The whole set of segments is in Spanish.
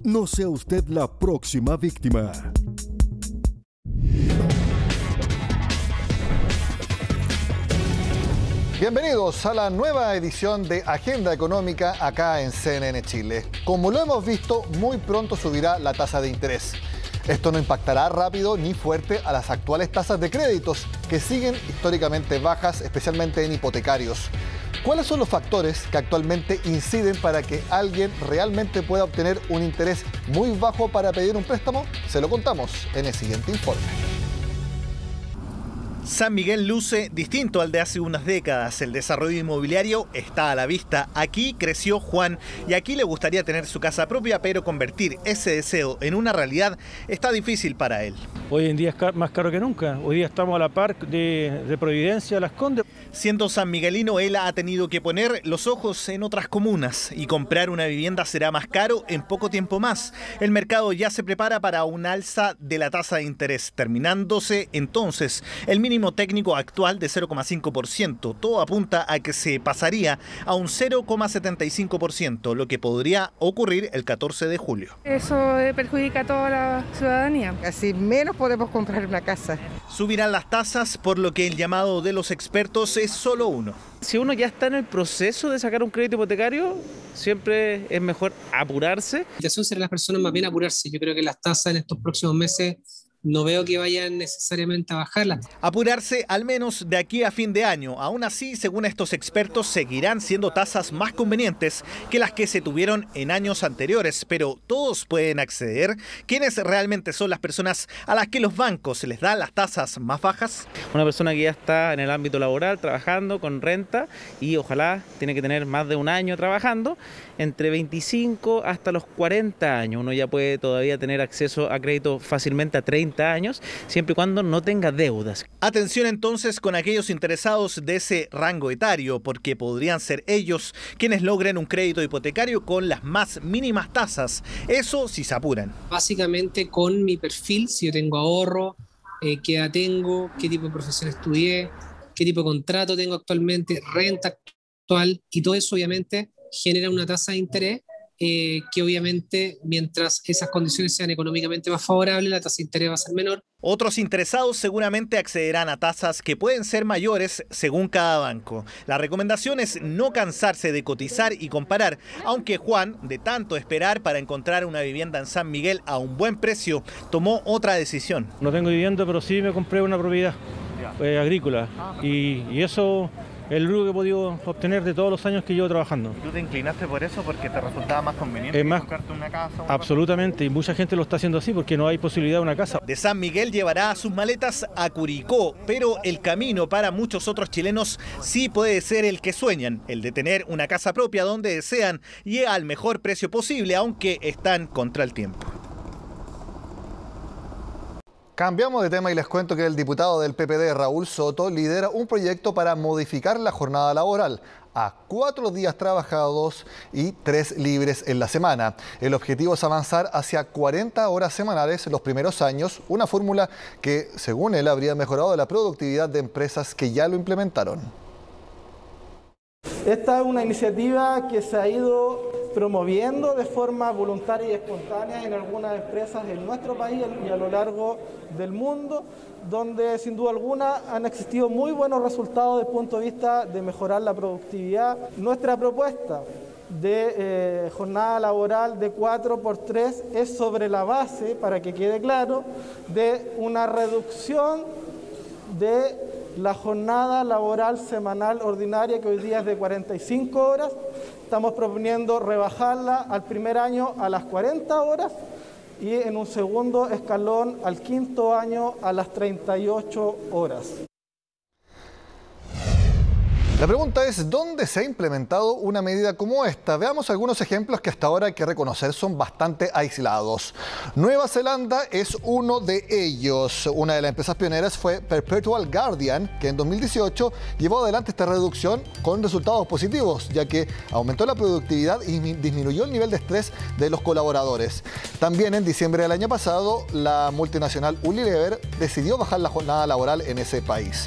No sea usted la próxima víctima. Bienvenidos a la nueva edición de Agenda Económica acá en CNN Chile. Como lo hemos visto, muy pronto subirá la tasa de interés. Esto no impactará rápido ni fuerte a las actuales tasas de créditos, que siguen históricamente bajas, especialmente en hipotecarios. ¿Cuáles son los factores que actualmente inciden para que alguien realmente pueda obtener un interés muy bajo para pedir un préstamo? Se lo contamos en el siguiente informe. San Miguel luce distinto al de hace unas décadas. El desarrollo inmobiliario está a la vista. Aquí creció Juan y aquí le gustaría tener su casa propia, pero convertir ese deseo en una realidad está difícil para él. Hoy en día es más caro que nunca. Hoy día estamos a la par de Providencia, Las Condes. Siendo sanmiguelino, él ha tenido que poner los ojos en otras comunas y comprar una vivienda será más caro en poco tiempo más. El mercado ya se prepara para un alza de la tasa de interés, terminándose entonces el mínimo técnico actual de 0,5%. Todo apunta a que se pasaría a un 0,75%, lo que podría ocurrir el 14 de julio. Eso perjudica a toda la ciudadanía. Así menos podemos comprar una casa. Subirán las tasas, por lo que el llamado de los expertos es solo uno. Si uno ya está en el proceso de sacar un crédito hipotecario, siempre es mejor apurarse. La invitación será a las personas más bien apurarse. Yo creo que las tasas en estos próximos meses no veo que vayan necesariamente a bajarlas. Apurarse al menos de aquí a fin de año. Aún así, según estos expertos, seguirán siendo tasas más convenientes que las que se tuvieron en años anteriores. Pero todos pueden acceder. ¿Quiénes realmente son las personas a las que los bancos les dan las tasas más bajas? Una persona que ya está en el ámbito laboral, trabajando con renta y ojalá tiene que tener más de un año trabajando, entre 25 hasta los 40 años. Uno ya puede todavía tener acceso a crédito fácilmente a 30 años, siempre y cuando no tenga deudas. Atención entonces con aquellos interesados de ese rango etario, porque podrían ser ellos quienes logren un crédito hipotecario con las más mínimas tasas. Eso si se apuran. Básicamente con mi perfil, si yo tengo ahorro, qué edad tengo, qué tipo de profesión estudié, qué tipo de contrato tengo actualmente, renta actual, y todo eso obviamente genera una tasa de interés que obviamente mientras esas condiciones sean económicamente más favorables, la tasa de interés va a ser menor. Otros interesados seguramente accederán a tasas que pueden ser mayores según cada banco. La recomendación es no cansarse de cotizar y comparar, aunque Juan, de tanto esperar para encontrar una vivienda en San Miguel a un buen precio, tomó otra decisión. No tengo vivienda, pero sí me compré una propiedad agrícola y eso es lo único que he podido obtener de todos los años que llevo trabajando. ¿Tú te inclinaste por eso porque te resultaba más conveniente comprarte una casa? Absolutamente, y mucha gente lo está haciendo así porque no hay posibilidad de una casa. De San Miguel llevará sus maletas a Curicó, pero el camino para muchos otros chilenos sí puede ser el que sueñan, el de tener una casa propia donde desean y al mejor precio posible, aunque están contra el tiempo. Cambiamos de tema y les cuento que el diputado del PPD, Raúl Soto, lidera un proyecto para modificar la jornada laboral a 4 días trabajados y 3 libres en la semana. El objetivo es avanzar hacia 40 horas semanales en los primeros años, una fórmula que, según él, habría mejorado la productividad de empresas que ya lo implementaron. Esta es una iniciativa que se ha ido promoviendo de forma voluntaria y espontánea en algunas empresas en nuestro país y a lo largo del mundo, donde sin duda alguna han existido muy buenos resultados desde el punto de vista de mejorar la productividad. Nuestra propuesta de jornada laboral de 4x3 es sobre la base, para que quede claro, de una reducción de la jornada laboral semanal ordinaria, que hoy día es de 45 horas. Estamos proponiendo rebajarla al primer año a las 40 horas y en un segundo escalón al quinto año a las 38 horas. La pregunta es, ¿dónde se ha implementado una medida como esta? Veamos algunos ejemplos que hasta ahora hay que reconocer son bastante aislados. Nueva Zelanda es uno de ellos. Una de las empresas pioneras fue Perpetual Guardian, que en 2018 llevó adelante esta reducción con resultados positivos, ya que aumentó la productividad y disminuyó el nivel de estrés de los colaboradores. También en diciembre del año pasado, la multinacional Unilever decidió bajar la jornada laboral en ese país.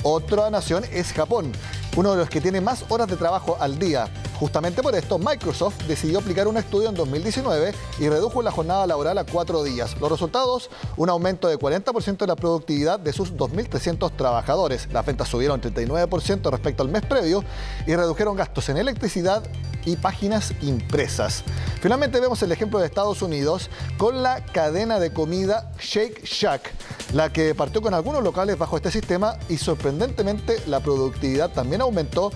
Otra nación es Japón, uno de los que tiene más horas de trabajo al día. Justamente por esto, Microsoft decidió aplicar un estudio en 2019 y redujo la jornada laboral a 4 días. Los resultados, un aumento de 40% de la productividad de sus 2.300 trabajadores. Las ventas subieron 39% respecto al mes previo y redujeron gastos en electricidad y páginas impresas. Finalmente vemos el ejemplo de Estados Unidos con la cadena de comida Shake Shack, la que partió con algunos locales bajo este sistema y sorprendentemente la productividad también aumentó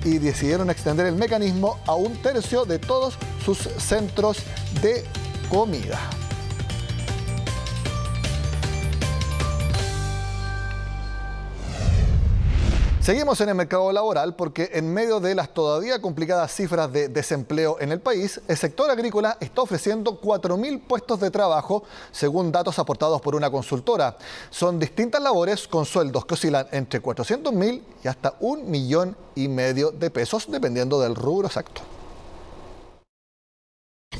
y decidieron extender el mecanismo a 1/3 de todos sus centros de comida. Seguimos en el mercado laboral porque en medio de las todavía complicadas cifras de desempleo en el país, el sector agrícola está ofreciendo 4.000 puestos de trabajo, según datos aportados por una consultora. Son distintas labores con sueldos que oscilan entre 400.000 y hasta 1,5 millones de pesos, dependiendo del rubro exacto.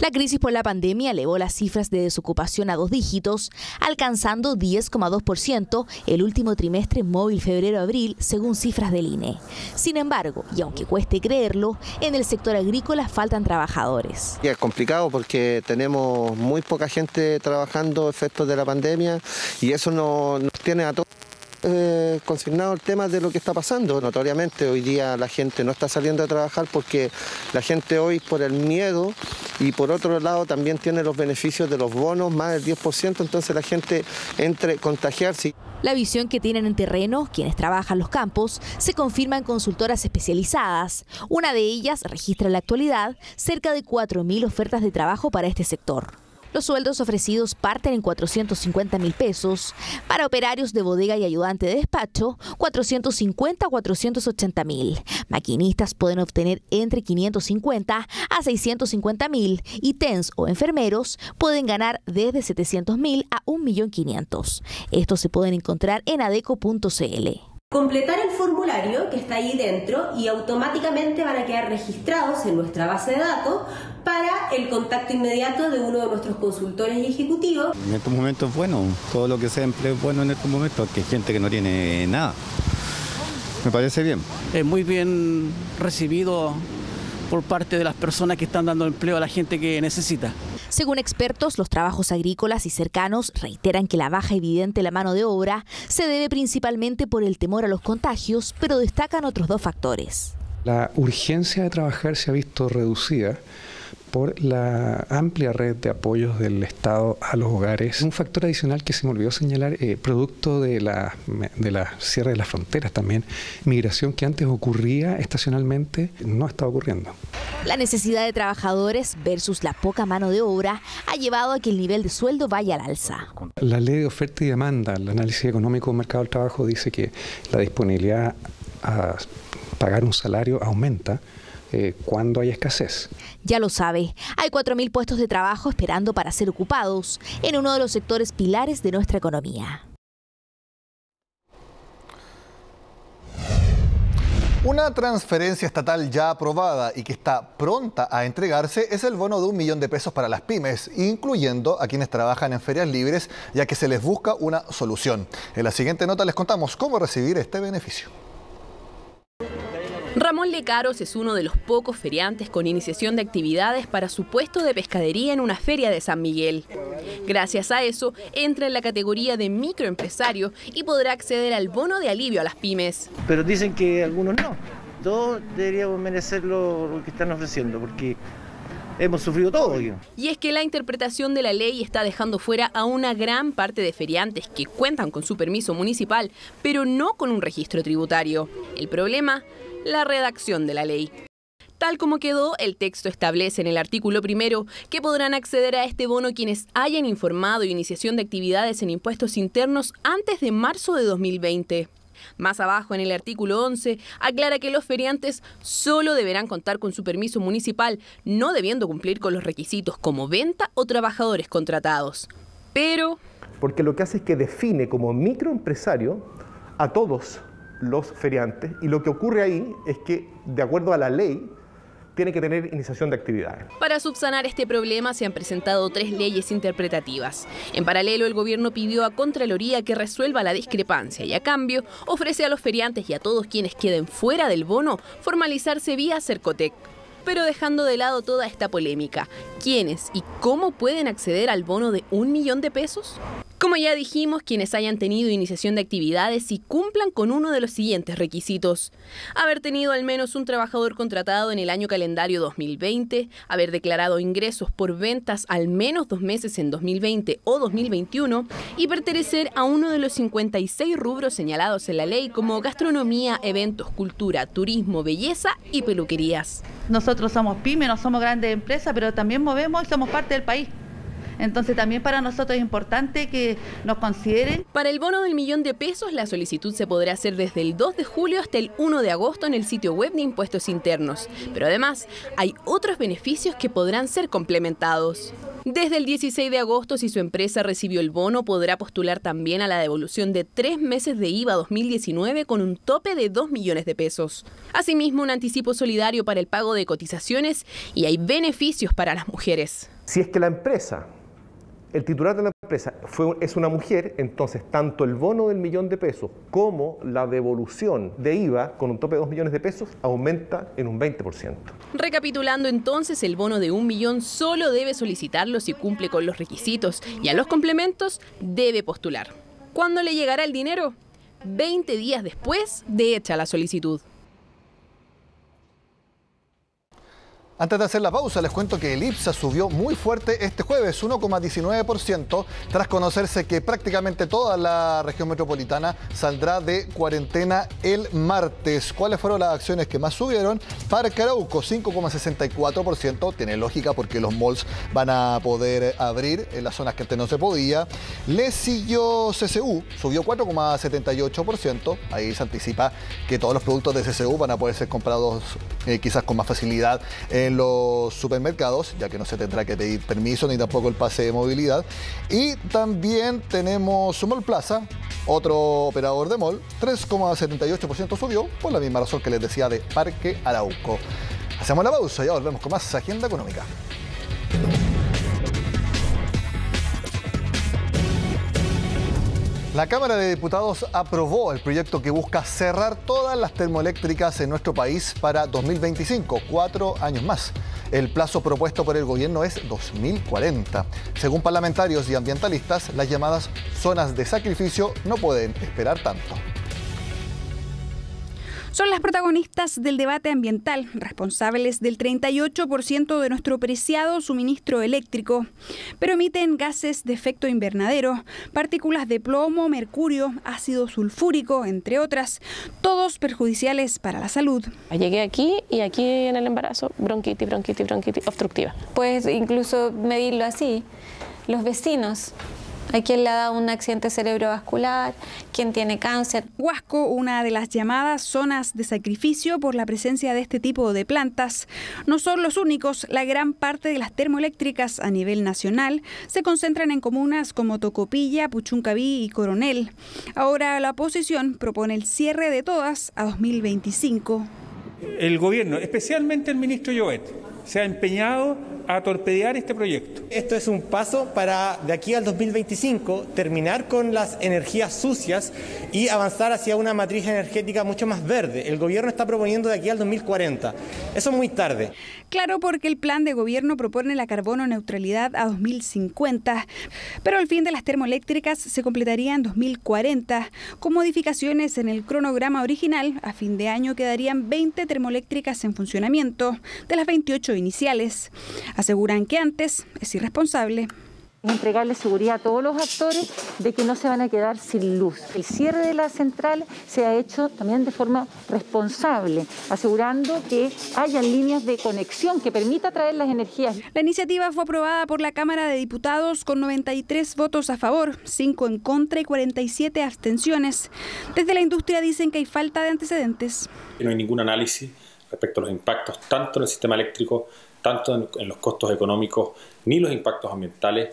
La crisis por la pandemia elevó las cifras de desocupación a 2 dígitos, alcanzando 10,2% el último trimestre móvil febrero-abril, según cifras del INE. Sin embargo, y aunque cueste creerlo, en el sector agrícola faltan trabajadores. Es complicado porque tenemos muy poca gente trabajando efectos de la pandemia y eso nos tiene a todos consignado el tema de lo que está pasando. Notoriamente hoy día la gente no está saliendo a trabajar porque la gente hoy por el miedo y por otro lado también tiene los beneficios de los bonos, más del 10%, entonces la gente entre contagiarse. La visión que tienen en terreno quienes trabajan los campos se confirma en consultoras especializadas. Una de ellas registra en la actualidad cerca de 4.000 ofertas de trabajo para este sector. Los sueldos ofrecidos parten en 450.000 pesos. Para operarios de bodega y ayudante de despacho, 450 a 480.000. Maquinistas pueden obtener entre 550 a 650.000 y TENS o enfermeros pueden ganar desde 700.000 a 1.500.000. Estos se pueden encontrar en adeco.cl. Completar el formulario que está ahí dentro y automáticamente van a quedar registrados en nuestra base de datos para el contacto inmediato de uno de nuestros consultores y ejecutivos. En estos momentos es bueno, todo lo que sea empleo es bueno en estos momentos, que hay gente que no tiene nada. Me parece bien. Es muy bien recibido por parte de las personas que están dando empleo a la gente que necesita. Según expertos, los trabajos agrícolas y cercanos reiteran que la baja evidente de la mano de obra se debe principalmente por el temor a los contagios, pero destacan otros 2 factores. La urgencia de trabajar se ha visto reducida por la amplia red de apoyos del Estado a los hogares. Un factor adicional que se me olvidó señalar, producto de la cierre de las fronteras también, migración que antes ocurría estacionalmente, no está ocurriendo. La necesidad de trabajadores versus la poca mano de obra ha llevado a que el nivel de sueldo vaya al alza. La ley de oferta y demanda, el análisis económico del mercado del trabajo dice que la disponibilidad a pagar un salario aumenta cuando hay escasez. Ya lo sabe, hay 4.000 puestos de trabajo esperando para ser ocupados en uno de los sectores pilares de nuestra economía. Una transferencia estatal ya aprobada y que está pronta a entregarse es el bono de 1 millón de pesos para las pymes, incluyendo a quienes trabajan en ferias libres, ya que se les busca una solución. En la siguiente nota les contamos cómo recibir este beneficio. Ramón Lecaros es uno de los pocos feriantes con iniciación de actividades para su puesto de pescadería en una feria de San Miguel. Gracias a eso, entra en la categoría de microempresario y podrá acceder al bono de alivio a las pymes. Pero dicen que algunos no. Todos deberíamos merecer lo que están ofreciendo, porque hemos sufrido todo. Y es que la interpretación de la ley está dejando fuera a una gran parte de feriantes que cuentan con su permiso municipal, pero no con un registro tributario. El problema, la redacción de la ley. Tal como quedó, el texto establece en el artículo 1 que podrán acceder a este bono quienes hayan informado iniciación de actividades en impuestos internos antes de marzo de 2020. Más abajo, en el artículo 11, aclara que los feriantes solo deberán contar con su permiso municipal, no debiendo cumplir con los requisitos como venta o trabajadores contratados. Pero... porque lo que hace es que define como microempresario a todos los feriantes, y lo que ocurre ahí es que, de acuerdo a la ley, tiene que tener iniciación de actividades. Para subsanar este problema se han presentado 3 leyes interpretativas. En paralelo, el gobierno pidió a Contraloría que resuelva la discrepancia y a cambio ofrece a los feriantes y a todos quienes queden fuera del bono formalizarse vía Cercotec. Pero dejando de lado toda esta polémica, ¿quiénes y cómo pueden acceder al bono de 1 millón de pesos? Como ya dijimos, quienes hayan tenido iniciación de actividades y cumplan con uno de los siguientes requisitos: haber tenido al menos un trabajador contratado en el año calendario 2020, haber declarado ingresos por ventas al menos 2 meses en 2020 o 2021 y pertenecer a uno de los 56 rubros señalados en la ley como gastronomía, eventos, cultura, turismo, belleza y peluquerías. Nosotros somos pymes, no somos grandes empresas, pero también movemos y somos parte del país. Entonces también para nosotros es importante que nos consideren. Para el bono del 1 millón de pesos, la solicitud se podrá hacer desde el 2 de julio hasta el 1 de agosto en el sitio web de Impuestos Internos. Pero además, hay otros beneficios que podrán ser complementados. Desde el 16 de agosto, si su empresa recibió el bono, podrá postular también a la devolución de 3 meses de IVA 2019 con un tope de 2 millones de pesos. Asimismo, un anticipo solidario para el pago de cotizaciones y hay beneficios para las mujeres. Si es que la empresa, el titular de la empresa es una mujer, entonces tanto el bono del 1 millón de pesos como la devolución de IVA con un tope de 2 millones de pesos aumenta en un 20%. Recapitulando entonces, el bono de 1 millón solo debe solicitarlo si cumple con los requisitos y a los complementos debe postular. ¿Cuándo le llegará el dinero? 20 días después de hecha la solicitud. Antes de hacer la pausa, les cuento que el IPSA subió muy fuerte este jueves, 1,19%, tras conocerse que prácticamente toda la región metropolitana saldrá de cuarentena el martes. ¿Cuáles fueron las acciones que más subieron? Parque Arauco, 5,64%, tiene lógica porque los malls van a poder abrir en las zonas que antes no se podía. Lesillo CCU subió 4,78%, ahí se anticipa que todos los productos de CCU van a poder ser comprados quizás con más facilidad en los supermercados, ya que no se tendrá que pedir permiso ni tampoco el pase de movilidad. Y también tenemos Mall Plaza, otro operador de mall, 3,78% subió, por la misma razón que les decía de Parque Arauco. Hacemos la pausa y ya volvemos con más Agenda Económica. La Cámara de Diputados aprobó el proyecto que busca cerrar todas las termoeléctricas en nuestro país para 2025, 4 años más. El plazo propuesto por el gobierno es 2040. Según parlamentarios y ambientalistas, las llamadas zonas de sacrificio no pueden esperar tanto. Son las protagonistas del debate ambiental, responsables del 38% de nuestro preciado suministro eléctrico, pero emiten gases de efecto invernadero, partículas de plomo, mercurio, ácido sulfúrico, entre otras, todos perjudiciales para la salud. Llegué aquí y aquí en el embarazo, bronquitis obstructiva. Puedes incluso medirlo así, los vecinos. Hay quien le ha dado un accidente cerebrovascular, quien tiene cáncer. Huasco, una de las llamadas zonas de sacrificio por la presencia de este tipo de plantas. No son los únicos, la gran parte de las termoeléctricas a nivel nacional se concentran en comunas como Tocopilla, Puchuncaví y Coronel. Ahora la oposición propone el cierre de todas a 2025. El gobierno, especialmente el ministro Llobet, se ha empeñado a torpedear este proyecto. Esto es un paso para, de aquí al 2025, terminar con las energías sucias y avanzar hacia una matriz energética mucho más verde. El gobierno está proponiendo de aquí al 2040. Eso es muy tarde. Claro, porque el plan de gobierno propone la carbono neutralidad a 2050, pero el fin de las termoeléctricas se completaría en 2040. Con modificaciones en el cronograma original, a fin de año quedarían 20 termoeléctricas en funcionamiento, de las 28 iniciales. Aseguran que antes es irresponsable. Entregarle seguridad a todos los actores de que no se van a quedar sin luz. El cierre de la central se ha hecho también de forma responsable, asegurando que haya líneas de conexión que permita traer las energías. La iniciativa fue aprobada por la Cámara de Diputados con 93 votos a favor, 5 en contra y 47 abstenciones. Desde la industria dicen que hay falta de antecedentes. No hay ningún análisis respecto a los impactos tanto en el sistema eléctrico, tanto en los costos económicos, ni los impactos ambientales.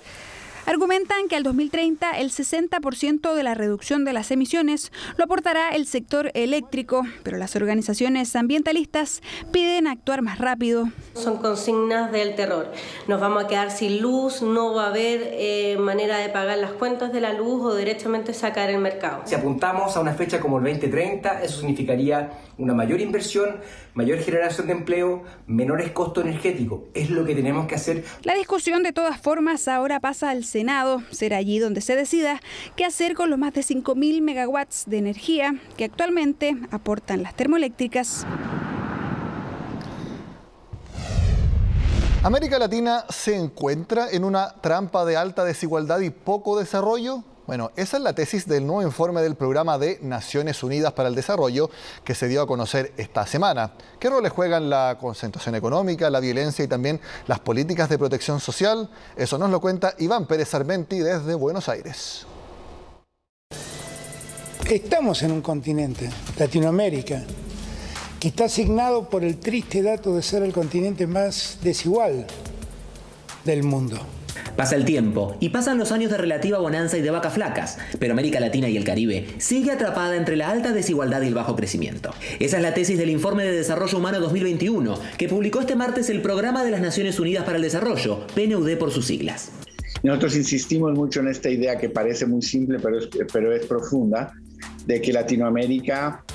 Argumentan que al 2030 el 60% de la reducción de las emisiones lo aportará el sector eléctrico, pero las organizaciones ambientalistas piden actuar más rápido. Son consignas del terror. Nos vamos a quedar sin luz, no va a haber manera de pagar las cuentas de la luz o derechamente sacar el mercado. Si apuntamos a una fecha como el 2030, eso significaría una mayor inversión, mayor generación de empleo, menores costos energéticos. Es lo que tenemos que hacer. La discusión de todas formas ahora pasa al Senado. Será allí donde se decida qué hacer con los más de 5.000 megawatts de energía que actualmente aportan las termoeléctricas. ¿América Latina se encuentra en una trampa de alta desigualdad y poco desarrollo? Bueno, esa es la tesis del nuevo informe del Programa de Naciones Unidas para el Desarrollo que se dio a conocer esta semana. ¿Qué roles juegan la concentración económica, la violencia y también las políticas de protección social? Eso nos lo cuenta Iván Pérez Armenti desde Buenos Aires. Estamos en un continente, Latinoamérica, que está asignado por el triste dato de ser el continente más desigual del mundo. Pasa el tiempo y pasan los años de relativa bonanza y de vacas flacas, pero América Latina y el Caribe sigue atrapada entre la alta desigualdad y el bajo crecimiento. Esa es la tesis del Informe de Desarrollo Humano 2021, que publicó este martes el Programa de las Naciones Unidas para el Desarrollo, PNUD por sus siglas. Nosotros insistimos mucho en esta idea que parece muy simple, pero es profunda, de que Latinoamérica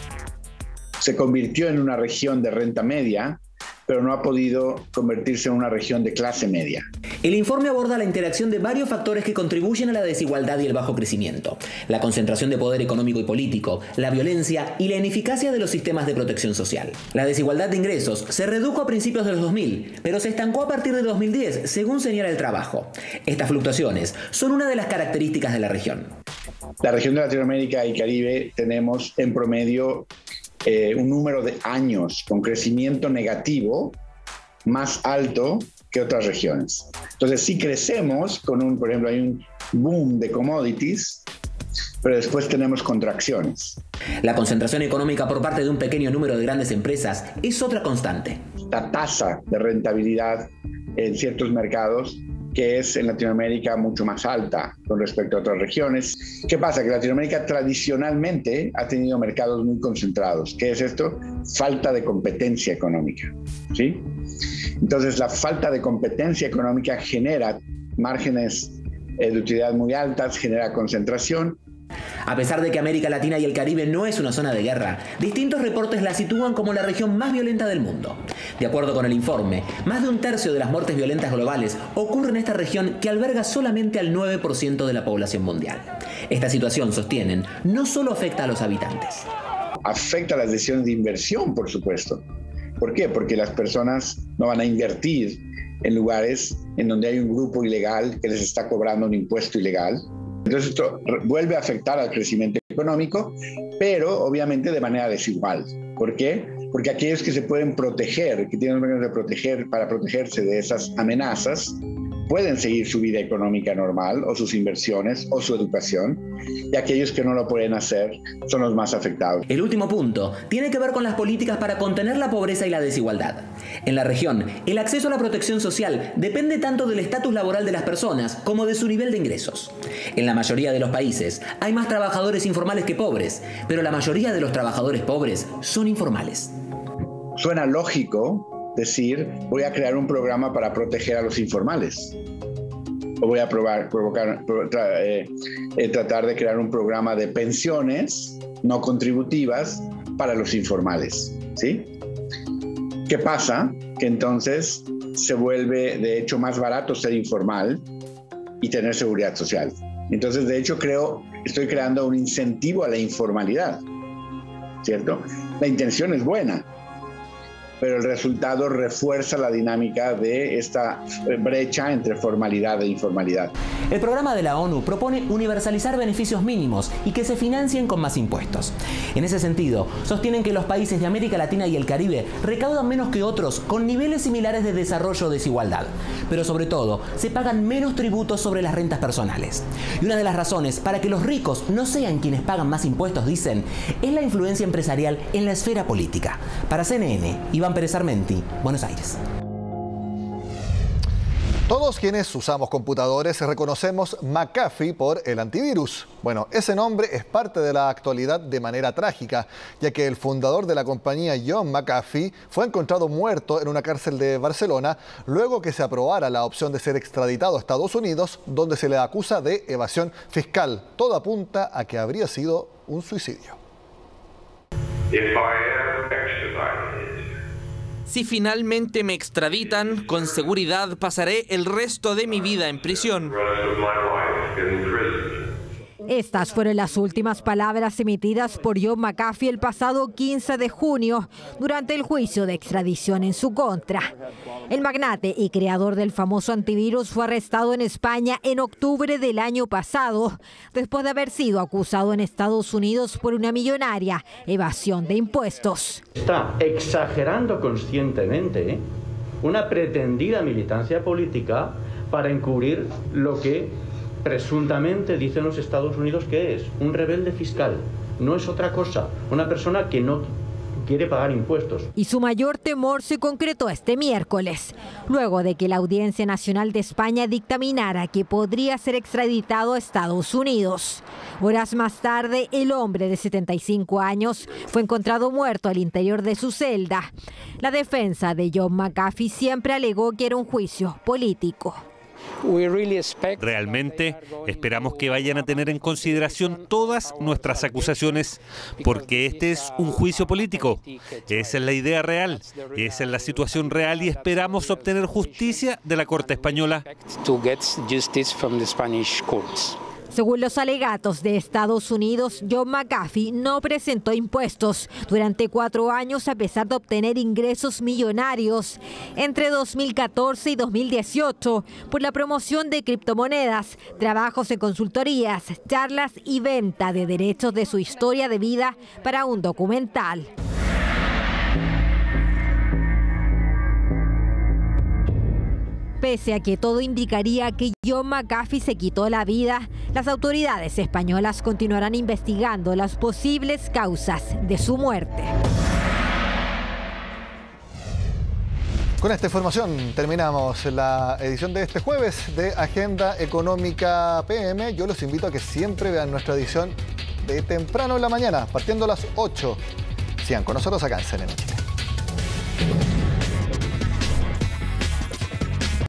se convirtió en una región de renta media, pero no ha podido convertirse en una región de clase media. El informe aborda la interacción de varios factores que contribuyen a la desigualdad y el bajo crecimiento: la concentración de poder económico y político, la violencia y la ineficacia de los sistemas de protección social. La desigualdad de ingresos se redujo a principios de los 2000, pero se estancó a partir de 2010, según señala el trabajo. Estas fluctuaciones son una de las características de la región. La región de Latinoamérica y Caribe tenemos en promedio un número de años con crecimiento negativo más alto que otras regiones. Entonces, sí crecemos con por ejemplo, hay un boom de commodities, pero después tenemos contracciones. La concentración económica por parte de un pequeño número de grandes empresas es otra constante. La tasa de rentabilidad en ciertos mercados, que es en Latinoamérica mucho más alta con respecto a otras regiones. ¿Qué pasa? Que Latinoamérica tradicionalmente ha tenido mercados muy concentrados. ¿Qué es esto? Falta de competencia económica, ¿sí? Entonces, la falta de competencia económica genera márgenes de utilidad muy altas, genera concentración. A pesar de que América Latina y el Caribe no es una zona de guerra, distintos reportes la sitúan como la región más violenta del mundo. De acuerdo con el informe, más de un tercio de las muertes violentas globales ocurre en esta región, que alberga solamente al 9% de la población mundial. Esta situación, sostienen, no solo afecta a los habitantes. Afecta las decisiones de inversión, por supuesto. ¿Por qué? Porque las personas no van a invertir en lugares en donde hay un grupo ilegal que les está cobrando un impuesto ilegal. Entonces esto vuelve a afectar al crecimiento económico, pero obviamente de manera desigual. ¿Por qué? Porque aquellos que se pueden proteger, que tienen mecanismos de proteger para protegerse de esas amenazas, pueden seguir su vida económica normal o sus inversiones o su educación, y aquellos que no lo pueden hacer son los más afectados. El último punto tiene que ver con las políticas para contener la pobreza y la desigualdad. En la región, el acceso a la protección social depende tanto del estatus laboral de las personas como de su nivel de ingresos. En la mayoría de los países hay más trabajadores informales que pobres, pero la mayoría de los trabajadores pobres son informales. Suena lógico decir, voy a crear un programa para proteger a los informales. O voy a tratar de crear un programa de pensiones no contributivas para los informales, ¿sí? ¿Qué pasa? Que entonces se vuelve, de hecho, más barato ser informal y tener seguridad social. Entonces, de hecho, estoy creando un incentivo a la informalidad, ¿cierto? La intención es buena, pero el resultado refuerza la dinámica de esta brecha entre formalidad e informalidad. El programa de la ONU propone universalizar beneficios mínimos y que se financien con más impuestos. En ese sentido, sostienen que los países de América Latina y el Caribe recaudan menos que otros con niveles similares de desarrollo o desigualdad, pero sobre todo se pagan menos tributos sobre las rentas personales. Y una de las razones para que los ricos no sean quienes pagan más impuestos, dicen, es la influencia empresarial en la esfera política. Para CNN, Iván Pérez Armenti, Buenos Aires. Todos quienes usamos computadores reconocemos McAfee por el antivirus. Bueno, ese nombre es parte de la actualidad de manera trágica, ya que el fundador de la compañía, John McAfee, fue encontrado muerto en una cárcel de Barcelona luego que se aprobara la opción de ser extraditado a Estados Unidos, donde se le acusa de evasión fiscal. Todo apunta a que habría sido un suicidio. If I ever Si finalmente me extraditan, con seguridad pasaré el resto de mi vida en prisión. Estas fueron las últimas palabras emitidas por John McAfee el pasado 15 de junio durante el juicio de extradición en su contra. El magnate y creador del famoso antivirus fue arrestado en España en octubre del año pasado, después de haber sido acusado en Estados Unidos por una millonaria evasión de impuestos. Está exagerando conscientemente una pretendida militancia política para encubrir lo que presuntamente dicen los Estados Unidos que es un rebelde fiscal. No es otra cosa, una persona que no quiere pagar impuestos. Y su mayor temor se concretó este miércoles, luego de que la Audiencia Nacional de España dictaminara que podría ser extraditado a Estados Unidos. Horas más tarde, el hombre de 75 años fue encontrado muerto al interior de su celda. La defensa de John McAfee siempre alegó que era un juicio político. Realmente esperamos que vayan a tener en consideración todas nuestras acusaciones, porque este es un juicio político. Esa es la idea real, esa es la situación real y esperamos obtener justicia de la Corte Española. Según los alegatos de Estados Unidos, John McAfee no presentó impuestos durante 4 años a pesar de obtener ingresos millonarios entre 2014 y 2018 por la promoción de criptomonedas, trabajos en consultorías, charlas y venta de derechos de su historia de vida para un documental. Pese a que todo indicaría que John McAfee se quitó la vida, las autoridades españolas continuarán investigando las posibles causas de su muerte. Con esta información terminamos la edición de este jueves de Agenda Económica PM. Yo los invito a que siempre vean nuestra edición de temprano en la mañana, partiendo a las 8. Sigan con nosotros acá en CNN Chile.